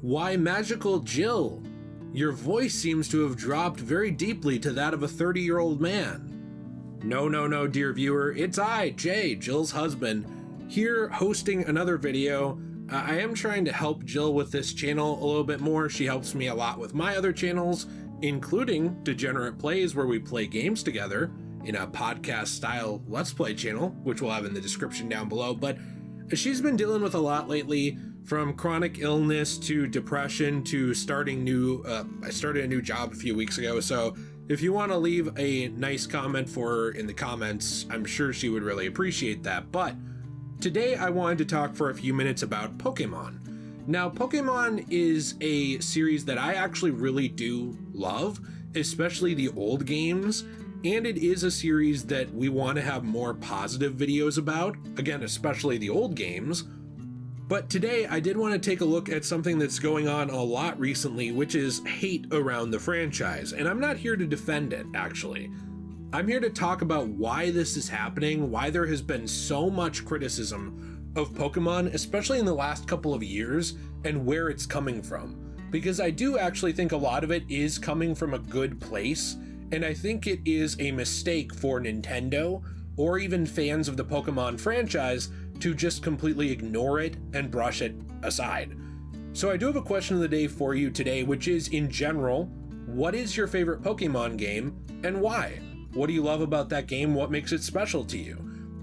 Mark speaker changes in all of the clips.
Speaker 1: Why Magical Jill? Your voice seems to have dropped very deeply to that of a 30-year-old man. No, dear viewer, it's I, Jay, Jill's husband, here hosting another video. I am trying to help Jill with this channel a little bit more. She helps me a lot with my other channels, including Degenerate Plays, where we play games together in a podcast-style Let's Play channel, which we'll have in the description down below. But she's been dealing with a lot lately, from chronic illness to depression to starting new. I started a new job a few weeks ago, so if you want to leave a nice comment for her in the comments, I'm sure she would really appreciate that. But today I wanted to talk for a few minutes about Pokemon. Now, Pokemon is a series that I actually really do love, especially the old games, and it is a series that we want to have more positive videos about, again, especially the old games. But today I did want to take a look at something that's going on a lot recently, which is hate around the franchise. And I'm not here to defend it, actually. I'm here to talk about why this is happening, why there has been so much criticism of Pokemon, especially in the last couple of years, and where it's coming from. Because I do actually think a lot of it is coming from a good place, and I think it is a mistake for Nintendo, or even fans of the Pokemon franchise, to just completely ignore it and brush it aside. So I do have a question of the day for you today, which is, in general, what is your favorite Pokemon game and why? What do you love about that game? What makes it special to you?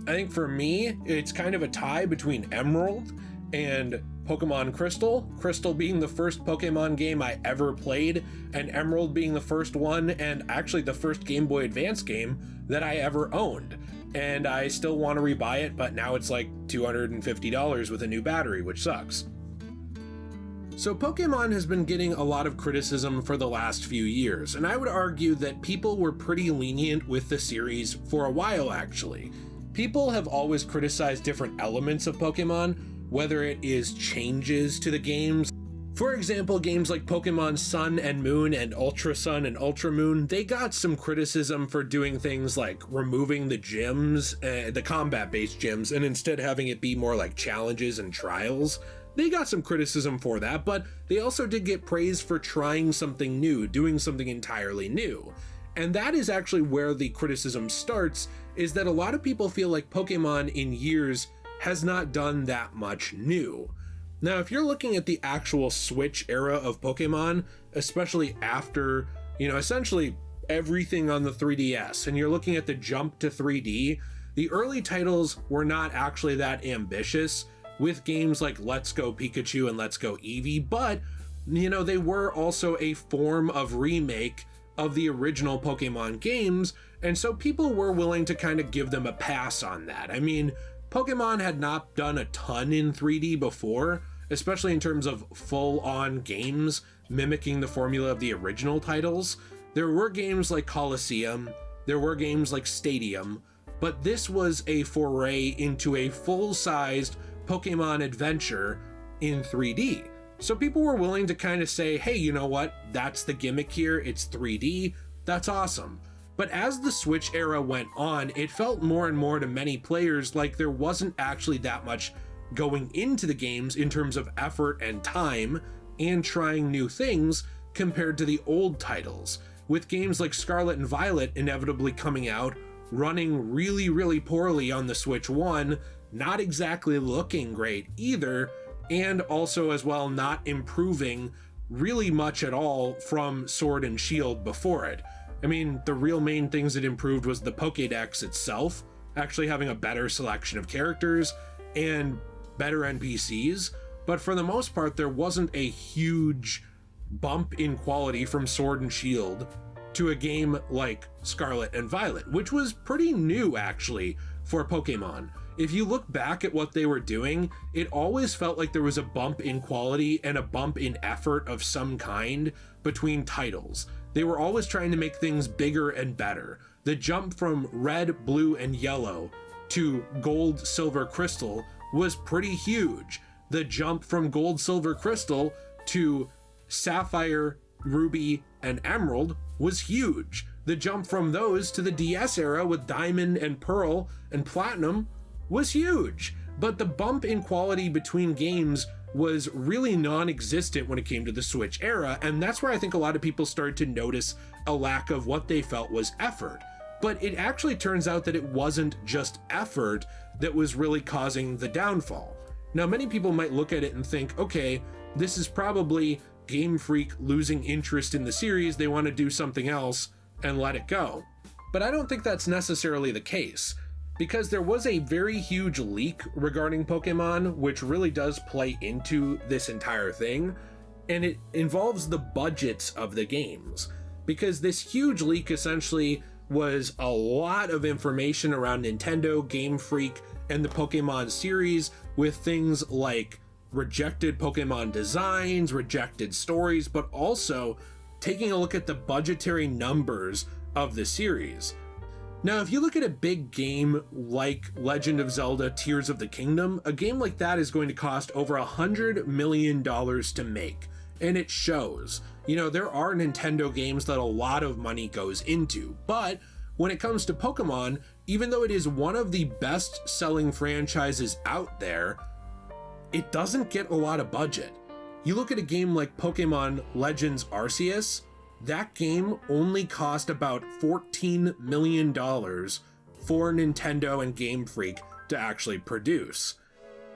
Speaker 1: I think for me, it's kind of a tie between Emerald and Pokemon Crystal. Crystal being the first Pokemon game I ever played, and Emerald being the first one, and actually the first Game Boy Advance game that I ever owned. And I still want to rebuy it, but now it's like $250 with a new battery, which sucks. So Pokemon has been getting a lot of criticism for the last few years, and I would argue that people were pretty lenient with the series for a while, actually. People have always criticized different elements of Pokemon, whether it is changes to the games. For example, games like Pokemon Sun and Moon and Ultra Sun and Ultra Moon, they got some criticism for doing things like removing the gyms, the combat-based gyms, and instead having it be more like challenges and trials. They got some criticism for that, but they also did get praise for trying something new, doing something entirely new. And that is actually where the criticism starts, is that a lot of people feel like Pokemon in years has not done that much new. Now, if you're looking at the actual Switch era of Pokemon, especially after, essentially everything on the 3DS, and you're looking at the jump to 3D, the early titles were not actually that ambitious with games like Let's Go Pikachu and Let's Go Eevee, but, they were also a form of remake of the original Pokemon games, and so people were willing to kind of give them a pass on that. I mean, Pokemon had not done a ton in 3D before, especially in terms of full-on games mimicking the formula of the original titles. There were games like Colosseum, there were games like Stadium, but this was a foray into a full-sized Pokemon adventure in 3D. So people were willing to kind of say, hey, you know what? That's the gimmick here, it's 3D, that's awesome. But as the Switch era went on, it felt more and more to many players like there wasn't actually that much going into the games in terms of effort and time and trying new things compared to the old titles, with games like Scarlet and Violet inevitably coming out, running really, really poorly on the Switch 1, not exactly looking great either, and also as well not improving really much at all from Sword and Shield before it. I mean, the real main things it improved was the Pokédex itself, actually having a better selection of characters and better NPCs, but for the most part, there wasn't a huge bump in quality from Sword and Shield to a game like Scarlet and Violet, which was pretty new actually for Pokemon. If you look back at what they were doing, it always felt like there was a bump in quality and a bump in effort of some kind between titles. They were always trying to make things bigger and better. The jump from Red, Blue, and Yellow to Gold, Silver, Crystal was pretty huge. The jump from Gold, Silver, Crystal to Sapphire, Ruby, and Emerald was huge. The jump from those to the DS era with Diamond and Pearl and Platinum was huge. But the bump in quality between games was really non-existent when it came to the Switch era, and that's where I think a lot of people started to notice a lack of what they felt was effort. But it actually turns out that it wasn't just effort that was really causing the downfall. Now, many people might look at it and think, okay, this is probably Game Freak losing interest in the series, they want to do something else and let it go. But I don't think that's necessarily the case, because there was a very huge leak regarding Pokemon, which really does play into this entire thing, and it involves the budgets of the games. Because this huge leak essentially was a lot of information around Nintendo, Game Freak, and the Pokemon series, with things like rejected Pokemon designs, rejected stories, but also taking a look at the budgetary numbers of the series. Now, if you look at a big game like Legend of Zelda Tears of the Kingdom, a game like that is going to cost over $100 million to make, and it shows. You know, there are Nintendo games that a lot of money goes into, but when it comes to Pokemon, even though it is one of the best-selling franchises out there, it doesn't get a lot of budget. You look at a game like Pokémon Legends Arceus, that game only cost about $14 million for Nintendo and Game Freak to actually produce.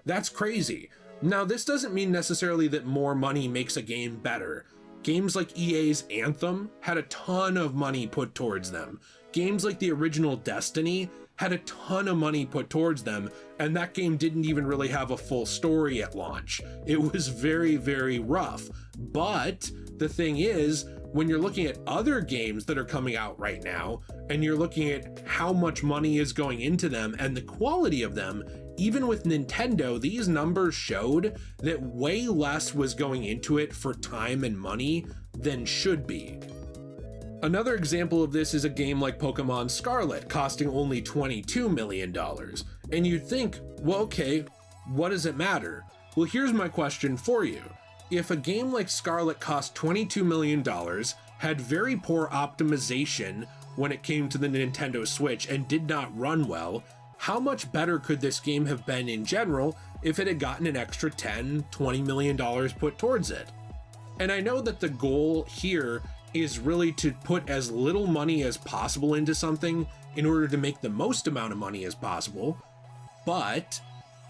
Speaker 1: That's crazy. Now, this doesn't mean necessarily that more money makes a game better. Games like EA's Anthem had a ton of money put towards them. Games like the original Destiny had a ton of money put towards them, and that game didn't even really have a full story at launch. It was very, very rough. But the thing is, when you're looking at other games that are coming out right now, and you're looking at how much money is going into them and the quality of them, even with Nintendo, these numbers showed that way less was going into it for time and money than should be. Another example of this is a game like Pokemon Scarlet, costing only $22 million. And you'd think, well, okay, what does it matter? Well, here's my question for you. If a game like Scarlet cost $22 million, had very poor optimization when it came to the Nintendo Switch and did not run well, how much better could this game have been in general if it had gotten an extra $10-20 million put towards it? And I know that the goal here is really to put as little money as possible into something in order to make the most amount of money as possible, but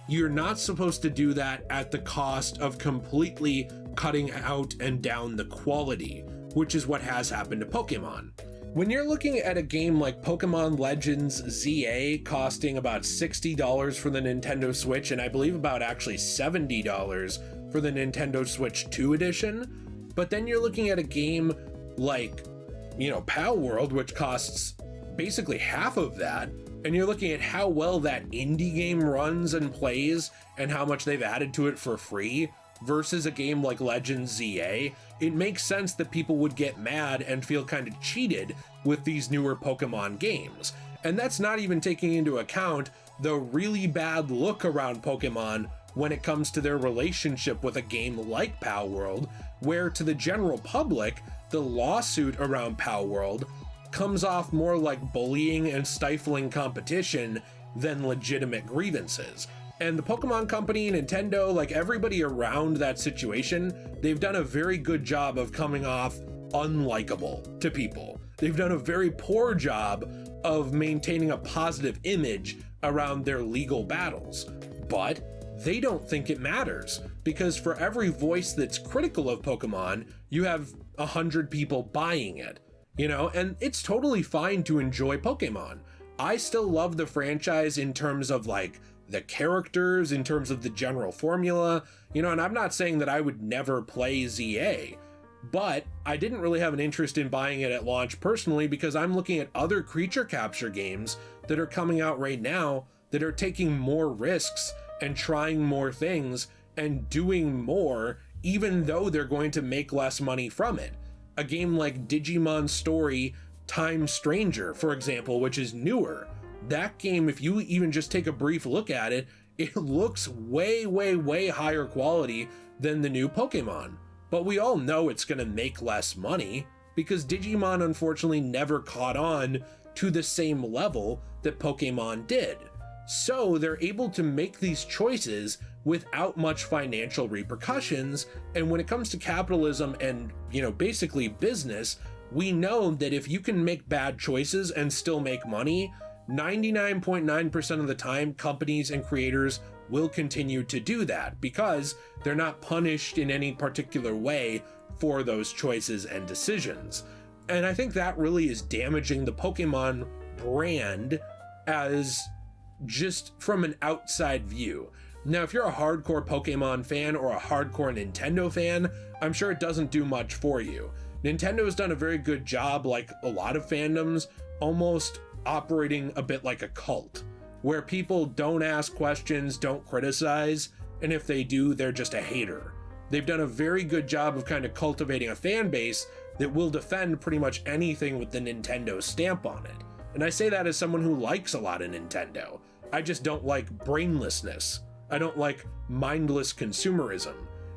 Speaker 1: you're not supposed to do that at the cost of completely cutting out and down the quality, which is what has happened to Pokemon. When you're looking at a game like Pokémon Legends ZA costing about $60 for the Nintendo Switch, and I believe about actually $70 for the Nintendo Switch 2 edition, but then you're looking at a game like, palworld, which costs basically half of that, and you're looking at how well that indie game runs and plays and how much they've added to it for free versus a game like Legends ZA, it makes sense that people would get mad and feel kind of cheated with these newer Pokemon games. And that's not even taking into account the really bad look around Pokemon when it comes to their relationship with a game like palworld, where to the general public, the lawsuit around palworld comes off more like bullying and stifling competition than legitimate grievances. And the Pokemon Company, Nintendo, like everybody around that situation, they've done a very good job of coming off unlikable to people. They've done a very poor job of maintaining a positive image around their legal battles. But they don't think it matters, because for every voice that's critical of Pokemon, you have 100 people buying it. And it's totally fine to enjoy Pokemon. I still love the franchise in terms of like the characters, in terms of the general formula, and I'm not saying that I would never play ZA, but I didn't really have an interest in buying it at launch personally, because I'm looking at other creature capture games that are coming out right now that are taking more risks and trying more things and doing more, even though they're going to make less money from it. A game like Digimon Story Time Stranger, for example, which is newer. That game, if you even just take a brief look at it, it looks way, way, way higher quality than the new Pokemon. But we all know it's going to make less money, because Digimon unfortunately never caught on to the same level that Pokemon did. So they're able to make these choices without much financial repercussions. And when it comes to capitalism and, basically business, we know that if you can make bad choices and still make money, 99.9% of the time, companies and creators will continue to do that because they're not punished in any particular way for those choices and decisions. And I think that really is damaging the Pokemon brand as just from an outside view. Now, if you're a hardcore Pokemon fan or a hardcore Nintendo fan, I'm sure it doesn't do much for you. Nintendo has done a very good job, like a lot of fandoms, almost operating a bit like a cult, where people don't ask questions, don't criticize, and if they do, they're just a hater. They've done a very good job of kind of cultivating a fan base that will defend pretty much anything with the Nintendo stamp on it. And I say that as someone who likes a lot of Nintendo. I just don't like brainlessness. I don't like mindless consumerism.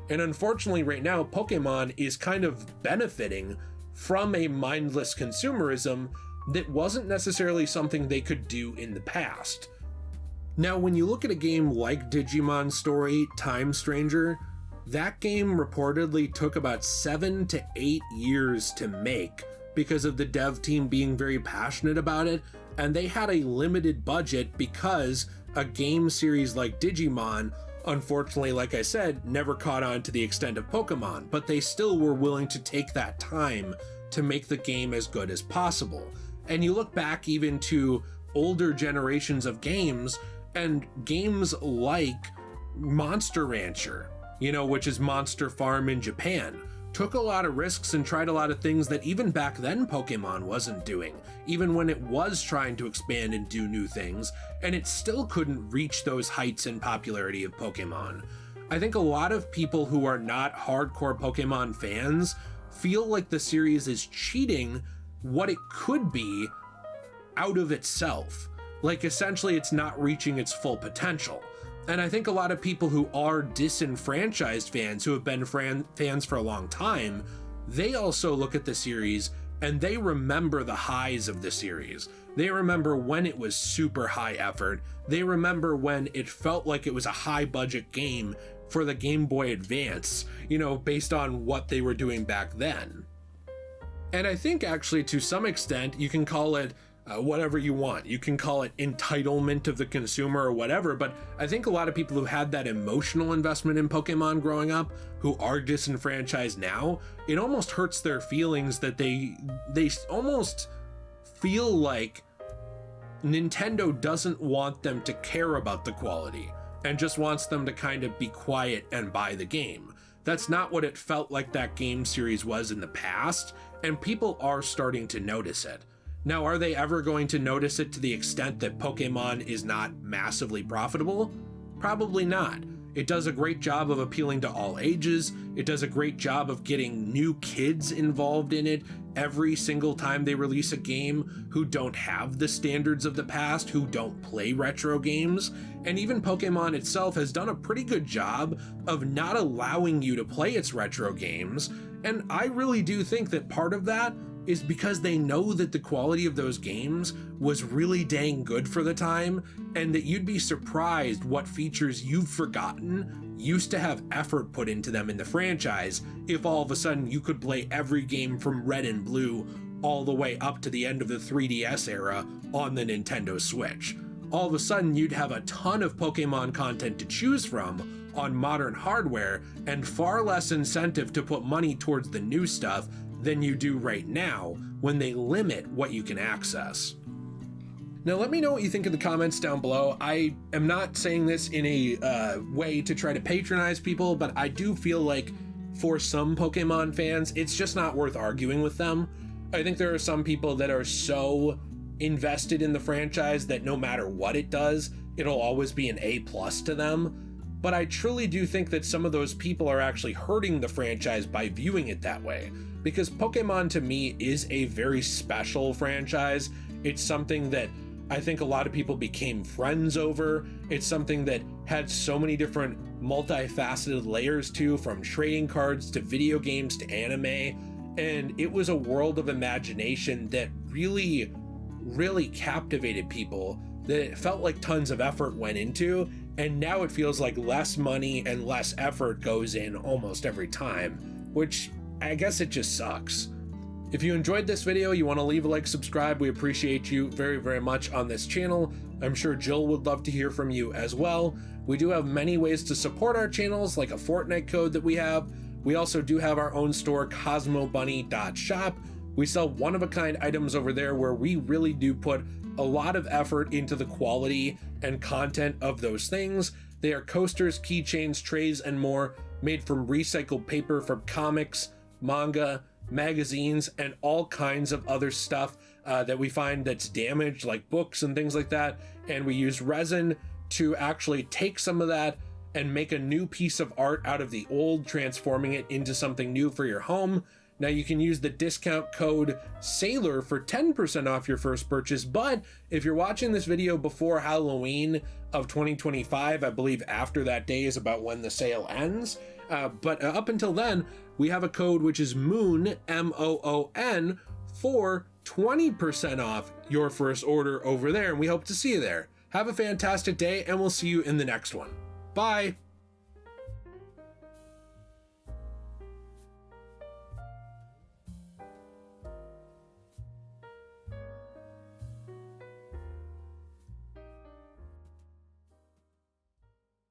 Speaker 1: And unfortunately right now, Pokemon is kind of benefiting from a mindless consumerism that wasn't necessarily something they could do in the past. Now, when you look at a game like Digimon Story Time Stranger, that game reportedly took about 7 to 8 years to make because of the dev team being very passionate about it, and they had a limited budget because a game series like Digimon, unfortunately, like I said, never caught on to the extent of Pokemon, but they still were willing to take that time to make the game as good as possible. And you look back even to older generations of games, and games like Monster Rancher, which is Monster Farm in Japan, took a lot of risks and tried a lot of things that even back then Pokemon wasn't doing, even when it was trying to expand and do new things, and it still couldn't reach those heights in popularity of Pokemon. I think a lot of people who are not hardcore Pokemon fans feel like the series is cheating what it could be out of itself. Like, essentially it's not reaching its full potential. And I think a lot of people who are disenfranchised fans, who have been fans for a long time, they also look at the series and they remember the highs of the series. They remember when it was super high effort. They remember when it felt like it was a high budget game for the Game Boy Advance, based on what they were doing back then. And I think actually to some extent you can call it whatever you want. You can call it entitlement of the consumer or whatever, but I think a lot of people who had that emotional investment in Pokemon growing up, who are disenfranchised now, it almost hurts their feelings that they almost feel like Nintendo doesn't want them to care about the quality and just wants them to kind of be quiet and buy the game. That's not what it felt like that game series was in the past, and people are starting to notice it. Now, are they ever going to notice it to the extent that Pokemon is not massively profitable? Probably not. It does a great job of appealing to all ages. It does a great job of getting new kids involved in it every single time they release a game who don't have the standards of the past, who don't play retro games. And even Pokemon itself has done a pretty good job of not allowing you to play its retro games. And I really do think that part of that is because they know that the quality of those games was really dang good for the time, and that you'd be surprised what features you've forgotten used to have effort put into them in the franchise if all of a sudden you could play every game from Red and Blue all the way up to the end of the 3DS era on the Nintendo Switch. All of a sudden you'd have a ton of Pokemon content to choose from on modern hardware and far less incentive to put money towards the new stuff than you do right now when they limit what you can access. Now let me know what you think in the comments down below. I am not saying this in a way to try to patronize people, but I do feel like for some Pokemon fans, it's just not worth arguing with them. I think there are some people that are so invested in the franchise that no matter what it does, it'll always be an A+ to them. But I truly do think that some of those people are actually hurting the franchise by viewing it that way. Because Pokemon to me is a very special franchise. It's something that I think a lot of people became friends over. It's something that had so many different multifaceted layers to, from trading cards to video games to anime. And it was a world of imagination that really, really captivated people, that it felt like tons of effort went into. and now it feels like less money and less effort goes in almost every time, which I guess it just sucks. If you enjoyed this video, you want to leave a like, subscribe, we appreciate you very, very much on this channel. I'm sure Jill would love to hear from you as well. We do have many ways to support our channels, like a Fortnite code that we have. We also do have our own store, cosmobunny.shop. We sell one-of-a-kind items over there where we really do put a lot of effort into the quality and content of those things. They are coasters, keychains, trays, and more, made from recycled paper from comics, manga, magazines, and all kinds of other stuff that we find that's damaged, like books and things like that. And we use resin to actually take some of that and make a new piece of art out of the old, transforming it into something new for your home. Now you can use the discount code SAILOR for 10% off your first purchase, but if you're watching this video before Halloween of 2025, I believe after that day is about when the sale ends, but up until then, we have a code which is MOON, M-O-O-N, for 20% off your first order over there, and we hope to see you there. Have a fantastic day, and we'll see you in the next one. Bye!